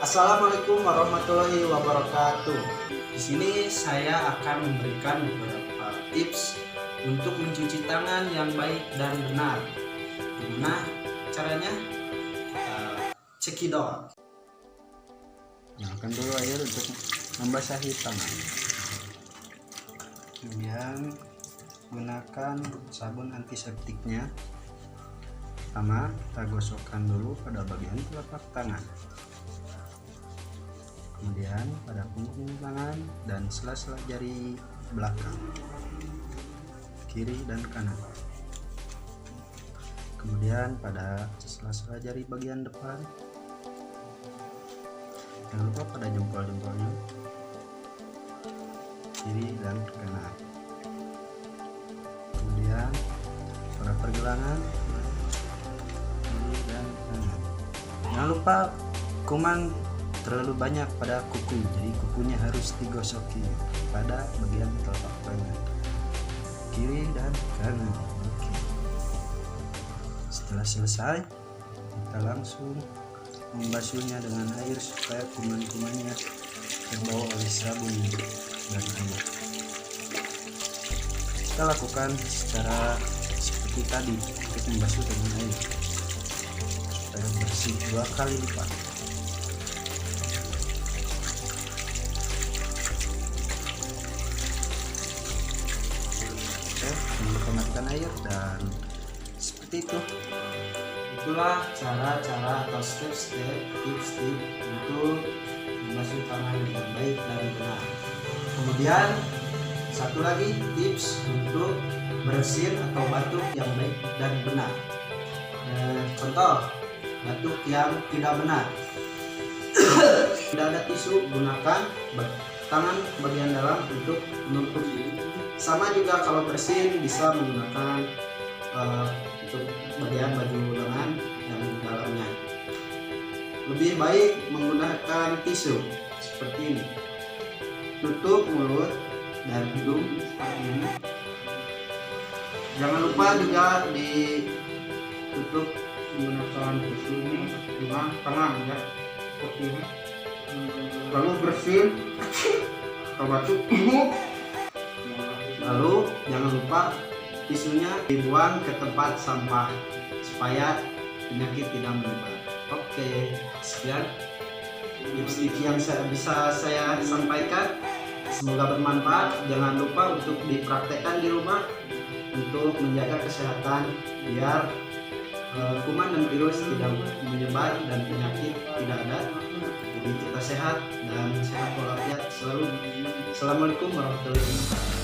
Assalamualaikum warahmatullahi wabarakatuh. Di sini saya akan memberikan beberapa tips untuk mencuci tangan yang baik dan benar. Gimana caranya? Cekidot. Nyalakan dulu air untuk membasahi tangan. Kemudian gunakan sabun antiseptiknya. Pertama, kita gosokkan dulu pada bagian telapak tangan. Kemudian pada punggung tangan dan sela-sela jari belakang, kiri dan kanan. Kemudian pada sela-sela jari bagian depan. Jangan lupa pada jempol-jempolnya, kiri dan kanan. Kemudian pada pergelangan, kiri dan kanan. Jangan lupa kuman terlalu banyak pada kuku, jadi kukunya harus digosoki pada bagian telapak tangan, kiri dan kanan. Oke. Setelah selesai, kita langsung membasuhnya dengan air supaya kuman-kumannya terbawa oleh sabun dan air. Kita lakukan secara seperti tadi untuk membasuh dengan air supaya bersih 2 kali lipat. Menghangatkan air dan seperti itu. Itulah cara-cara atau step-step tips-tips untuk membasuh tangan yang baik dan benar. Kemudian satu lagi tips untuk bersin atau batuk yang baik dan benar. Contoh batuk yang tidak benar. Tidak ada tisu, gunakan tangan bagian dalam untuk menutup. Sama juga kalau bersin bisa menggunakan untuk bagian baju lengan yang di dalamnya. Lebih baik menggunakan tisu seperti ini. Tutup mulut dan hidung seperti ini. Jangan lupa juga ditutup menggunakan tisu ini dengan tangan ya, seperti ini. Lalu bersin atau batuk. Lalu jangan lupa tisunya dibuang ke tempat sampah supaya penyakit tidak menyebar. Oke, sekian tips-tips yang bisa saya sampaikan. Semoga bermanfaat. Jangan lupa untuk dipraktekkan di rumah untuk menjaga kesehatan biar kuman dan virus tidak menyebar dan penyakit tidak ada. Jadi kita sehat dan sehat walafiat selalu. Assalamualaikum warahmatullahi wabarakatuh.